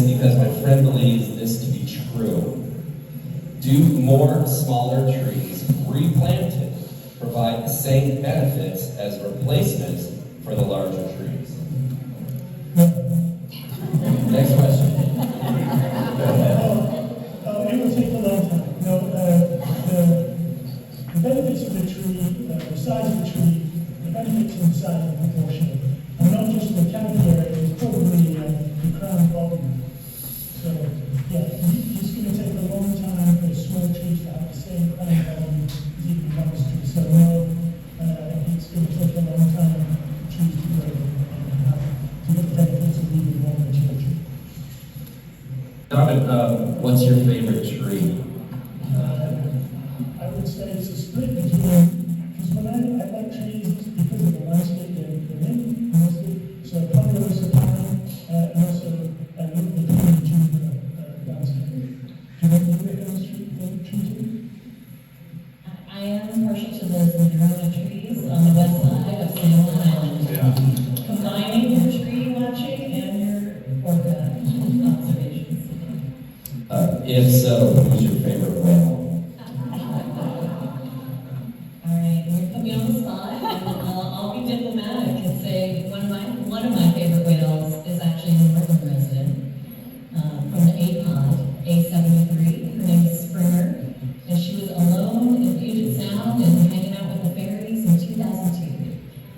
Because my friend believes this to be true. Do more smaller trees replanted provide the same benefits as replacements for the larger trees? Next question. It will take a long time. No, the benefits of the tree, the size of the tree, the benefits in size are proportional. And not just the canopy area, it's probably the crown volume. So, yeah, it's going to take a long time for small trees to have the same crown volume as even large trees. So, no, it's going to take a long time for trees to grow and to get the benefits of even more mature trees. Donovan, what's your favorite tree? I would say it's a split between, because when I like trees, it's because of the landscape they're in, mostly. So probably also pine, and also a little bit of the juniper landscape. Do you want to look at those trees? I am partial to those Madrona trees on the west side of San Juan Island. Yeah. Combining your tree watching and your orca observations. If so, who's your favorite whale? Alright, you put me on the spot, and I'll be diplomatic and say one of my favorite whales is actually a northern resident from the A-73. Her name is Springer, and she was alone in Puget Sound and hanging out with the fairies in 2002.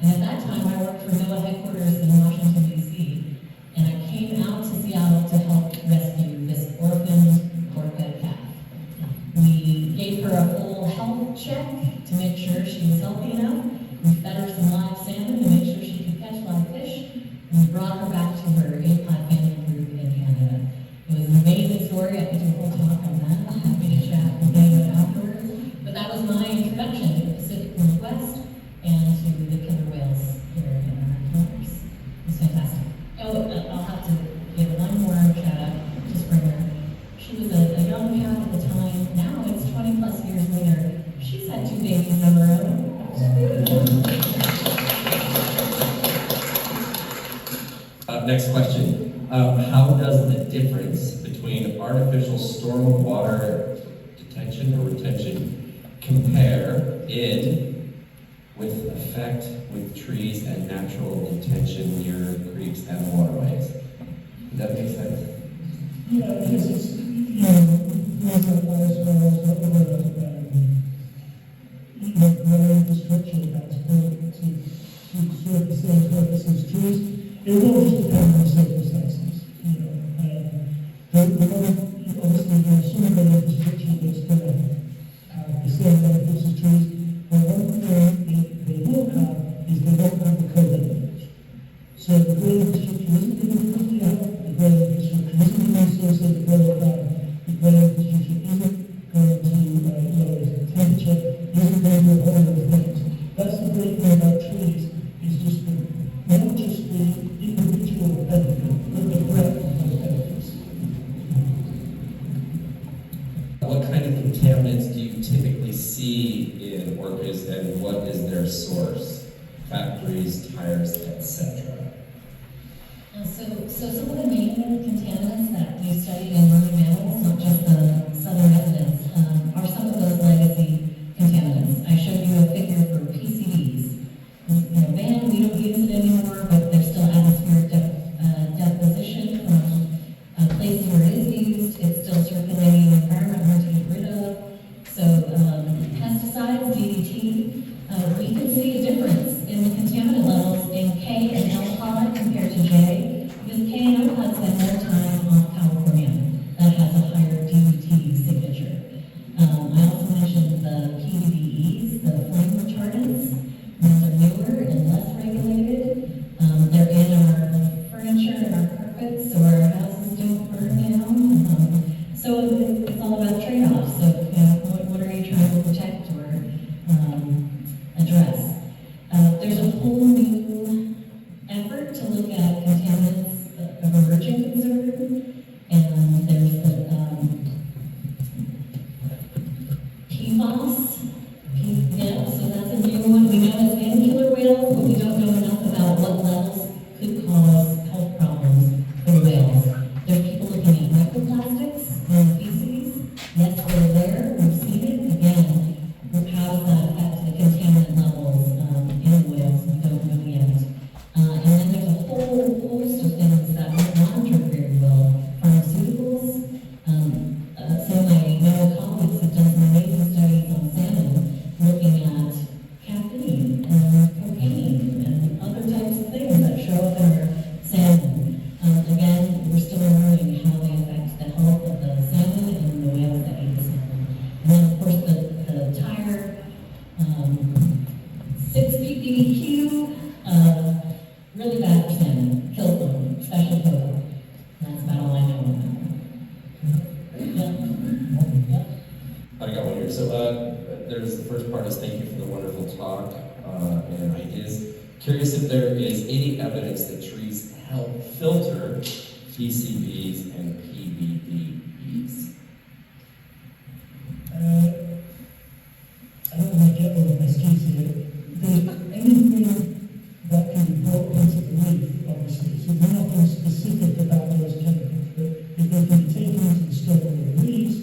And at that time, I worked for NOAA headquarters in Washington, D.C., and I came out to Seattle to help rescue this orphaned orca calf. We gave her a full health check to make sure she was healthy enough. We fed her some live salmon to make sure she could catch live fish. And we brought her back to her APOD family group in Canada. It was an amazing story. I could do a whole talk on that. I'm happy to chat with David afterwards. But that was my introduction to the Pacific Northwest and to the killer whales here in our encounters. It was fantastic. Oh, I'll have to give one more shout out to Springer. She was a young calf at the time. Now it's 20 plus years later. She's had 2 babies of her own. Next question. How does the difference between artificial stormwater detention or retention compare with effect with trees and natural detention near creeks and waterways? Does that make sense? Yeah, because it's, there's a growing infrastructure that's built to serve the same purpose as trees. It will just depend on the circumstances. Obviously, there's some of the infrastructure that's going to have the same benefits as trees, but one thing they will have is they don't have the co-benefits. So the green infrastructure isn't going to freak you out, the green infrastructure isn't going to associate the growth of that, the green infrastructure isn't going to lower the temperature, isn't going to do a whole lot of things. That's the great thing about trees, is just not just the individual benefit, but the breadth of those benefits. What kind of contaminants do you typically see in orcas, and what is their source? Factories, tires, etc. So some of the main contaminants that we studied in marine mammals, not just the southern residents, are some of those legacy contaminants. I showed you a figure for PCBs. Van, we don't use it anymore, but there's still atmospheric deposition from places where it is used. It's still circulating in the environment, hard to get rid of. So pesticides, DDT, we can see a difference in the contaminant levels in K and L pod compared to J, because K and L pod spend more time on California. That has a higher DDT signature. I also mentioned the PDEs, the flame retardants. Those are newer and less regulated. They're in our furniture and our carpets, so our houses don't burn down. So it's all about trade-offs. So, what are you trying to protect or address? There's a whole new effort to look at contaminants of emerging concern, and there's the PFAS I got one here. So there's the first part is thank you for the wonderful talk and ideas. Curious if there is any evidence that trees help filter PCBs and PBDEs. I don't want to get over my skis here. There's anything that can be brought into the leaf, obviously. So there's nothing specific about those chemicals, but if they can be taken into the stem of the leaves,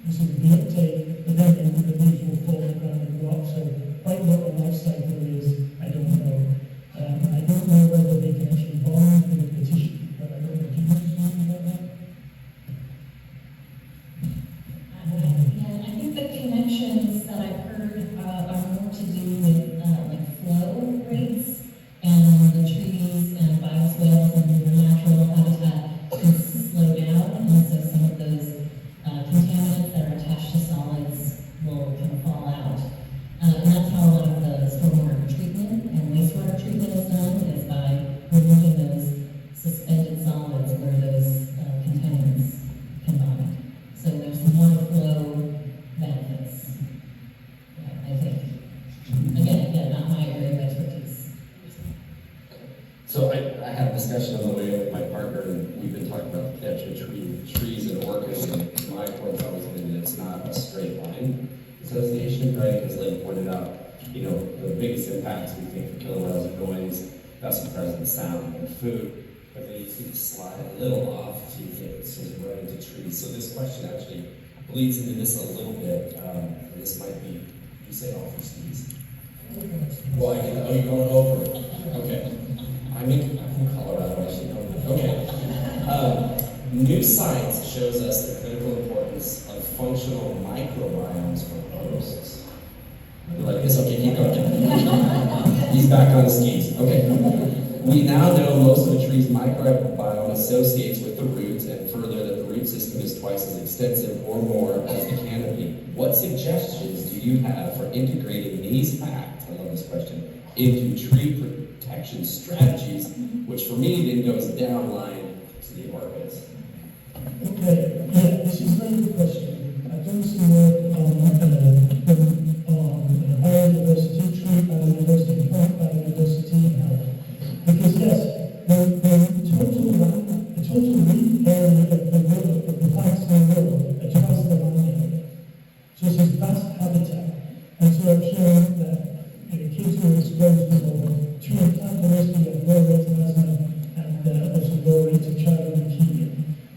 this is the uptake, but then the leaves will fall on the ground and rot. So quite what the life cycle is, I don't know. I don't know whether they can actually bond with the tissue, but I don't know. Can you know something about that? Yeah, I think the connections that I've heard are more to do with like flow rates and the trees and bioswales and their natural habitat can slow down, and so some of those contaminants that are attached to solids will kind of fall out. And that's how a lot of the stormwater treatment and wastewater treatment is done, is by removing those suspended solids where those contaminants can bind. So there's more flow benefits, I think. Again, not my area of expertise. So I had a discussion on the way with my partner, and we've been talking about the protection of trees and orcas, and my point's always been that it's not a straight line association, right? Because Lynn pointed out, the biggest impacts we think for killer whales are noise, vasopressin, sound, and food. But then you see to slide a little off to get sort of right into trees. So this question actually bleeds into this a little bit, and this might be, you say all for skis. Well, you're going over it. Okay. I'm from Colorado, actually. Okay. New science shows us the critical importance of functional microbiomes for hosts. You're like this? Okay, keep going. He's back on the skis. Okay. We now know most of a tree's microbiome associates with the roots, and further that the root system is twice as extensive or more as the canopy. What suggestions do you have for integrating these facts, I love this question, into tree protection strategies, which for me then goes downline to the orcas? Okay, yeah, this is a very good question. I've done some work on biodiversity, tree biodiversity, plant biodiversity, and health. Because yes, the total leaf area of the plants in the world are twice the land area. So it's a vast habitat. And so I've shown that kids who are exposed to tree and plant diversity have low rates of asthma and also low rates of childhood leukemia.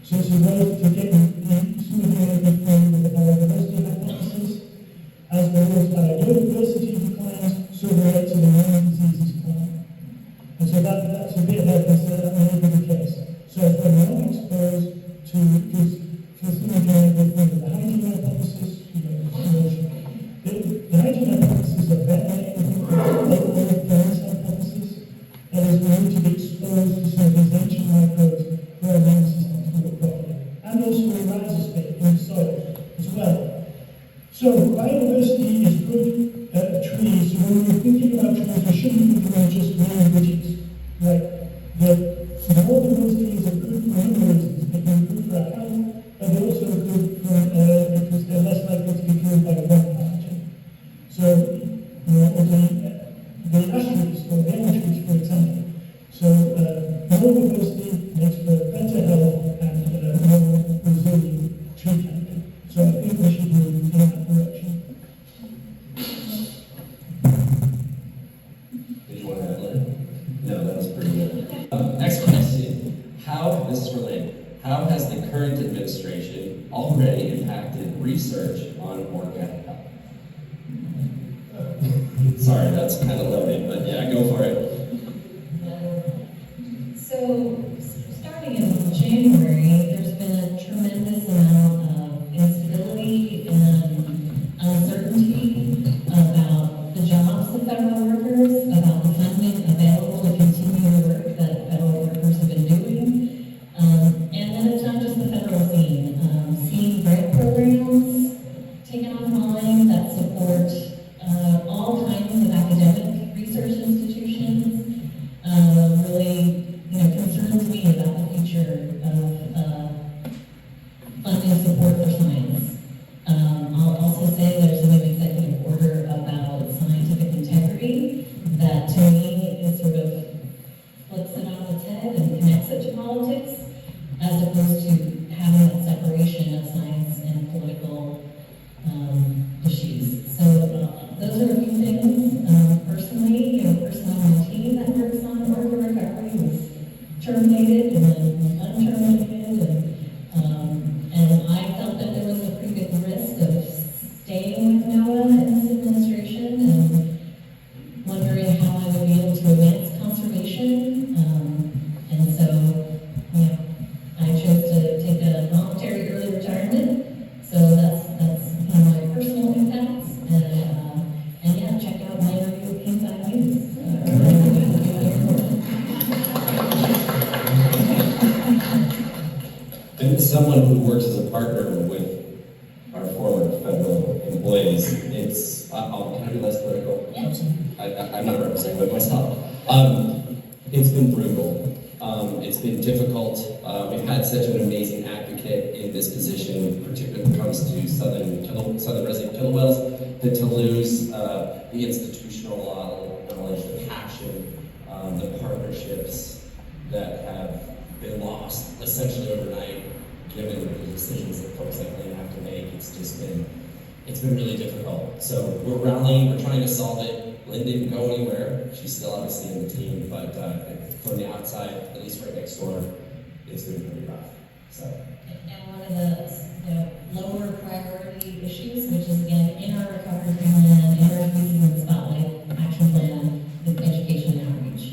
So it's a way to get some of the energy from the biodiversity hypothesis. As the world's biodiversity declines, so the rates of immune diseases climb. And so that's a bit of evidence that may be the case. So if we're not exposed to, because first thing again, we think of the hygiene hypothesis, the hygiene hypothesis is a better plants hypothesis, that is we need to be exposed to some of these ancient microbes for our immune system to work properly. And also a rhizospace in soil as well. So biodiversity is good at trees. So when we're thinking about trees, we shouldn't think about just green widgets, right? The more of those trees are good for many reasons. They can be good for our health, but they're also good for, because they're less likely to be killed by a wind pathogen. So, the ash roots or the ash roots, for example. So, more diversity makes for better health and more resilient tree canopy. So I think we should move in that direction. Did you want to add, Lynn? No, that was pretty good. Next question. This is related. How has the current administration already impacted research on organic health? Sorry, that's kind of loaded, but yeah, go for it. So, starting in January, there's been a tremendous amount of instability and uncertainty about the jobs of federal workers, about the funding available to continue the work that federal workers have been doing. And then it's not just the federal scene. Seeing grant programs taken online that support all kinds of academic research institutions really concerns me politics, as opposed to having that separation of science and political issues. So those are a few things. Personally, a person on my team that works on Orca recovery was terminated and then unterminated, and I felt that there was a pretty good risk of staying with NOAA in this administration and wondering how I would be able to advance conservation. And so, I chose to take a voluntary early retirement. So that's kind of my personal impacts. And yeah, check out my interview with Inside News. And as someone who works as a partner with our former federal employees, can I be less political? I'm not representing but myself. It's been brutal. It's been difficult. We've had such an amazing advocate in this position, particularly when it comes to southern resident killer whales, that to lose the institutional knowledge, the passion, the partnerships that have been lost essentially overnight, given the decisions that folks like Lynn have to make. It's been really difficult. So we're rallying, we're trying to solve it. Lynn didn't go anywhere. She's still obviously in the team, but from the outside, at least right next door, it's been pretty rough. So. And one of the lower priority issues, which is again in our recovery plan, in our species in the spotlight action plan, is education and outreach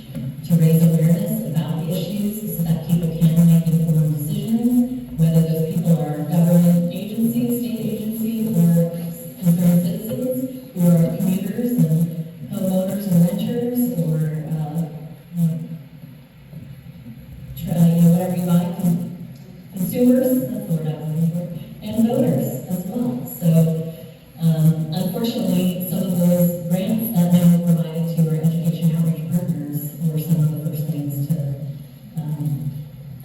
to raise awareness about the issues so that people can make informed decisions, whether those people are government agencies, state agencies, or concerned citizens, who are commuters and homeowners and renters, or whatever you like, consumers, that's the word I was looking for, and voters as well. So unfortunately, some of those grants that now are provided to our education outreach partners were some of the first things to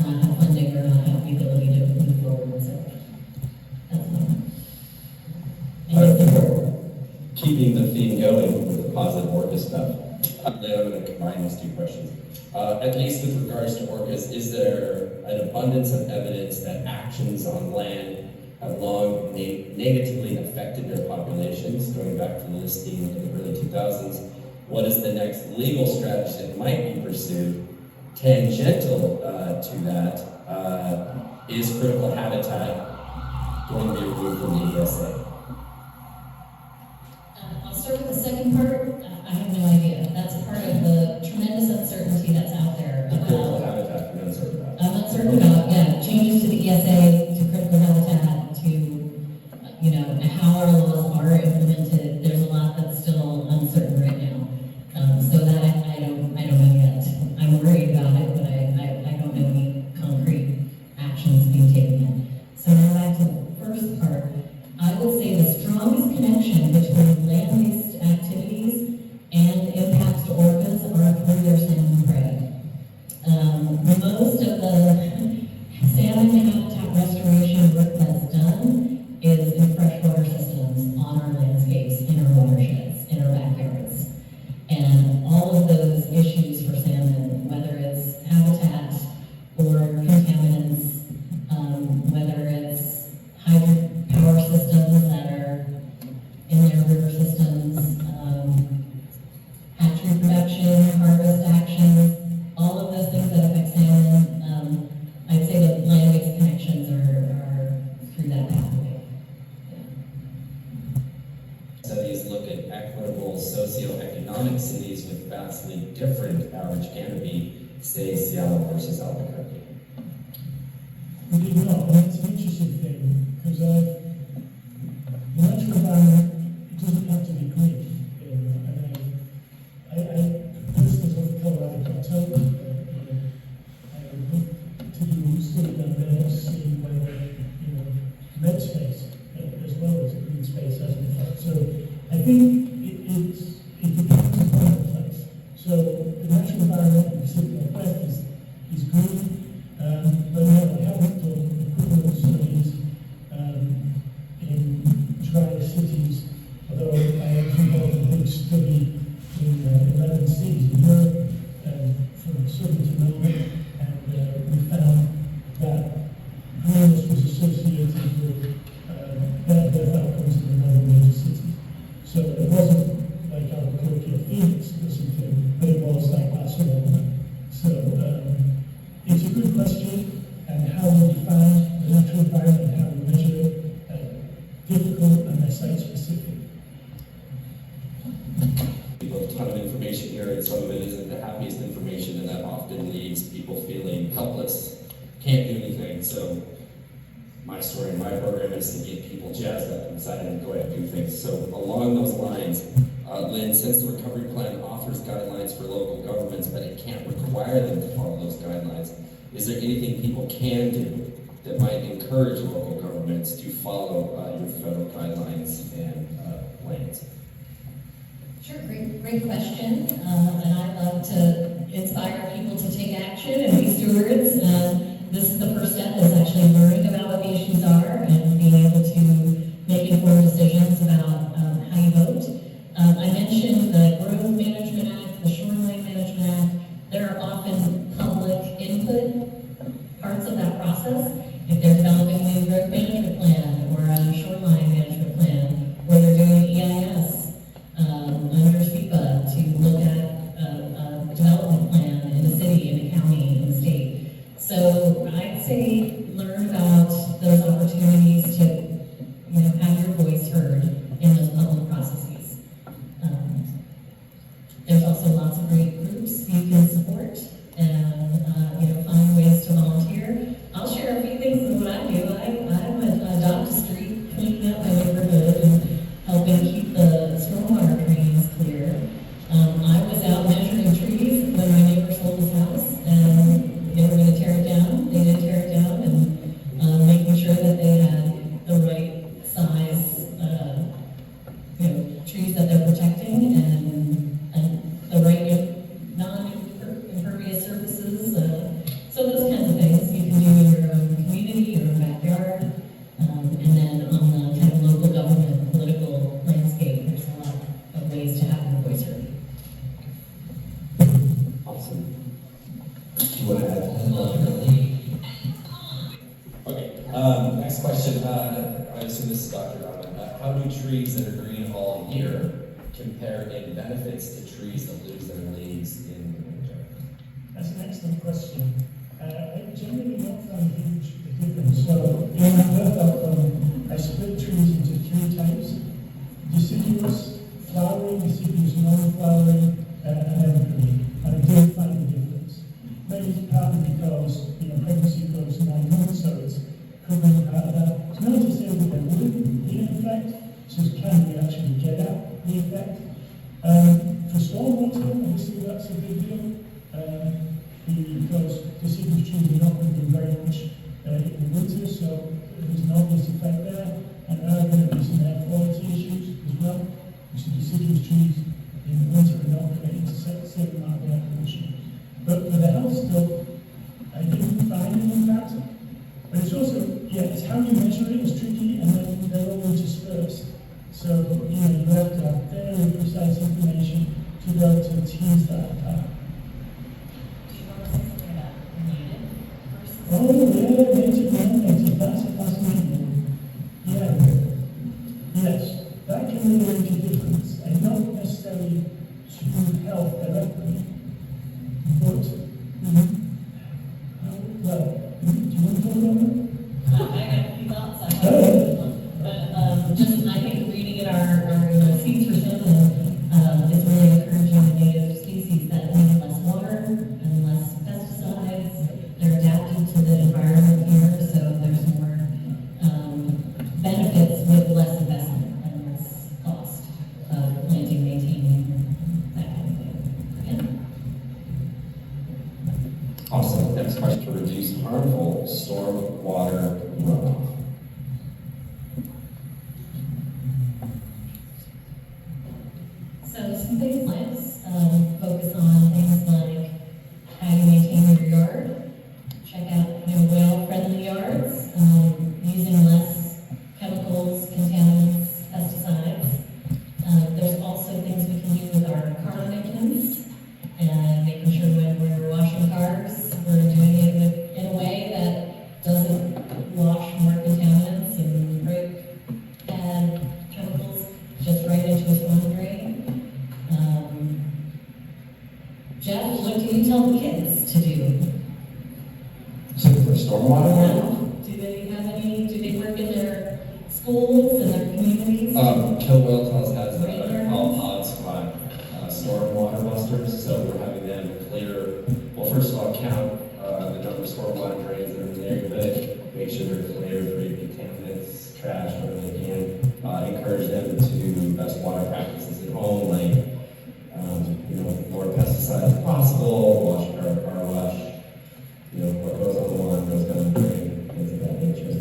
not have funding or not have the ability to move forward. So that's one. Keeping the theme going with the positive Orca stuff, then I'm going to combine these two questions. At least with regards to orcas, is there an abundance of evidence that actions on land have long negatively affected their populations, going back to the listing in the early 2000s? What is the next legal strategy that might be pursued? Tangential to that, is critical habitat going to be removed from the ESA? I'll start with the second part. I have no idea. That's a part of the tremendous uncertainty that's out there. Critical habitat, you're uncertain about. I'm uncertain about, changes to the ESA, to critical habitat, to, how our laws are implemented. There's a lot that's still uncertain right now. So that I don't know yet. I'm worried about it, but I don't know any concrete actions being taken yet. So now back to the first part. I would say the strongest connection between land-based activities and impacts to orcas are through their salmon prey. Most of the salmon habitat restoration work that's done is in freshwater systems, on our landscapes, in our watersheds, in our backyards. And all of those issues for salmon, whether it's habitat or contaminants, whether it's hydropower systems that are in their river systems, hatchery production, harvest actions, all of those things that affect salmon, I'd say the land-based connections are through that pathway. Studies look at equitable socioeconomic cities with vastly different average canopy, say Seattle versus Albuquerque. We did not, and it's an interesting thing, because the natural environment doesn't have to be green. I personally love the Colorado Plateau. I look to do study down there, see whether, med space as well as green space has an effect. So I think it depends upon the place. So the natural environment in the Pacific Northwest is green, but no, I haven't done equivalent studies in drier cities, although I am involved in a big study in 11 cities in Europe, from southern to northern, and we found that greenness was associated with better health outcomes in another major city. So it wasn't like Albuquerque or Phoenix or something, but it was like Barcelona. So it's a good question, and how we define the natural environment and how we measure it, difficult and they're site specific. People have a ton of information here, and some of it isn't the happiest information, and that often leaves people feeling helpless, can't do anything. So my story in my program is to get people jazzed up and excited and go ahead and do things. So along those lines, Lynn, since the recovery plan offers guidelines for local governments, but it can't require them to follow those guidelines, is there anything people can do that might encourage local governments to follow your federal guidelines and plans? Sure, great question. And I'd love to inspire people to take action and be stewards. This is the first step, is actually learning about what the issues are and being able to make informed decisions about how you vote. I mentioned the Growth Management Act, the Shoreline Management Act. There are often public input parts of that process. If they're developing a growth management plan or a shoreline management plan, or they're doing EIS under SEPA to look at a development plan in a city, in a county, in a state. So I'd say learn about those opportunities to, have your voice heard in those public processes. There's also lots of great groups you can support and find ways to volunteer. I'll share a few things of what I do. I'm a adopt a street, cleaning up my neighborhood and helping keep the stormwater drains clear. I was out measuring trees when my neighbor sold his house, and they were going to tear it down. They did tear it down, and making sure that they had the right size, trees that they're protecting, and the right non-impervious surfaces. So those kinds of things you can do in your own community, your own backyard, and then on the kind of local government political landscape, there's a lot of ways to have your voice heard. Awesome. Do you want to add? Okay. Next question. I assume this is Dr. Donovan. How do trees that are green all year compare in benefits to trees that lose their leaves in the winter? That's an excellent question. I generally not found a huge difference. So in my work outcome, I split trees into 3 types: deciduous, flowering, deciduous, non-flowering, and evergreen. And I didn't find a difference. Maybe partly because pregnancy goes 9 months, so it's covering part of that. It's not to say that there wouldn't be an effect, so can we actually get at the effect? For stormwater, obviously that's a big deal. Because deciduous trees are not going to do very much in the winter, so there's an obvious effect there. And there are going to be some air quality issues as well. So deciduous trees in the winter are not going to intercept a certain amount of air pollution. But for the health stuff, I didn't find an impact. But it's also, it's how you measure it is tricky, and then they're all interspersed. So, you have to have very precise information to be able to tease that apart. Oh, yeah, native, non-native, that's a fascinating one. Yeah. Yes, that can really make a difference, and not necessarily to health directly, but, well, do you want to talk about that? I got a few thoughts on that. But just, I think reading in our seeds for cinnamon is really encouraging the native species that need less water and less pesticides. They're adapted to the environment here, so there's more benefits with less investment and less cost of planting, maintaining, that kind of thing. Yeah. Awesome. Next question: to reduce harmful stormwater runoff. So some big plans focus on things like how you maintain your yard, check out whale-friendly yards, using less chemicals, contaminants, pesticides. There's also things we can do with our car emissions and making sure when we're washing cars, we're doing it in a schools and their communities? Kilwell Tells has what Radar they're called guns? pod squad, stormwater busters, so we're having them clear, well, first of all, count, the number of stormwater drains that are in the neighborhood, make sure they're clear for any contaminants, trash, whatever they can, encourage them to best water practices at home, like, more pesticides if possible, wash car wash, what goes on the lawn goes down the drain, things of that nature.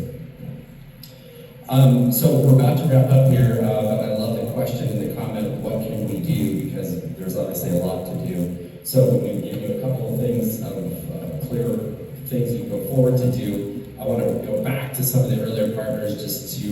So we're about to wrap up here, but I love the question and the comment of what can we do, because there's obviously a lot to do. So we've given you a couple of things of clear things you go forward to do. I want to go back to some of the earlier partners just to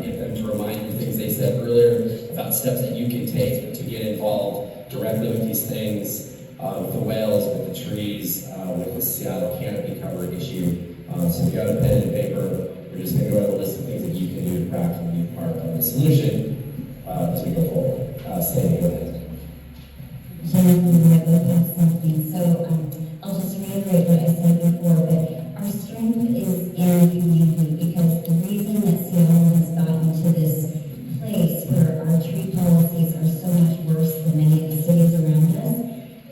get them to remind you things they said earlier about steps that you can take to get involved directly with these things, with the whales, with the trees, with the Seattle canopy cover issue. So we got a pen and paper. We're just going to go over a list of things that you can do to practically be part of the solution as we go forward. Sandy, go ahead. Jennifer, I both have something. So I'll just reiterate what I said before, but our strength is in community, because the reason that Seattle has gotten to this place where our tree policies are so much worse than many of the cities around us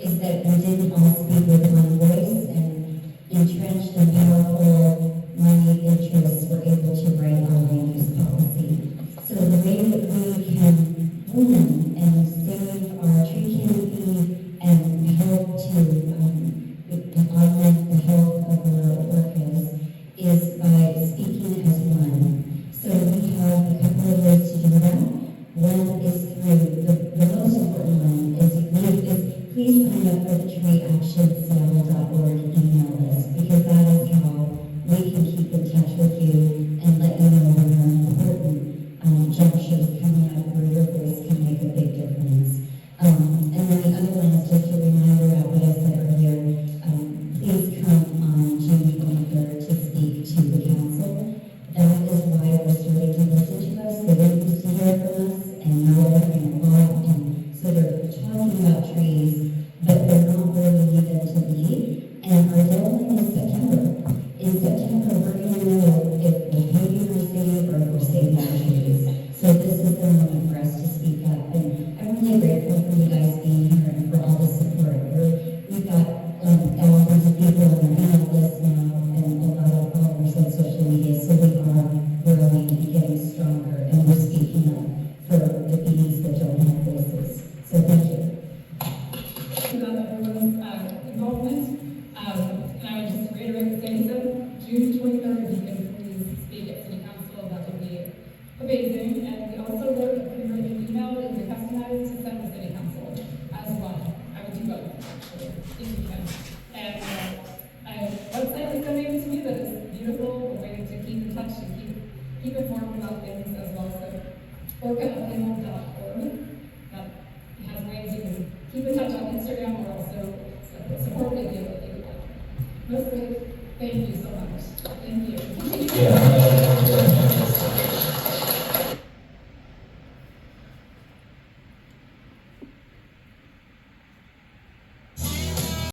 is that we didn't all speak with one voice, and entrenched and powerful money interests were able to write our land use policy. So the way that we can win and save our tree canopy and help to augment the health of our orcas is by speaking as one. So we have a couple of ways to do that. One is through, the most important one is please sign up for the treeactionseattle.org email list, because that is how we can keep in touch with you and let you know when there are important junctures coming up where your voice can make a big difference. And then the other one is just a reminder about what I said earlier. Please come on June 23rd to speak to the council. That is why we're starting to listen to us. They don't used to hear from us, and now they're hearing a lot. And so they're talking about trees, but they're not where we need them to be. And our deadline is September. In September, we're going to know if we're paving our city or if we're saving our trees. So this is the moment for us to speak up. And I'm really grateful for you guys being here and for all the support. We've got thousands of people on our email list now and a lot of followers on social media. So we are growing and getting stronger, and we're speaking up for the beings that don't have voices. So thank you. About everyone's involvement. And I would just reiterate what Sandy said, June 23rd, if you can please speak at City Council, that would be amazing. And we also wrote a pre-written email that you customize to send to City Council as well. I would do both, actually, if you can. And a website was donated to me that is beautiful, a way to keep in touch and keep informed about things as well. So orcauphill.org.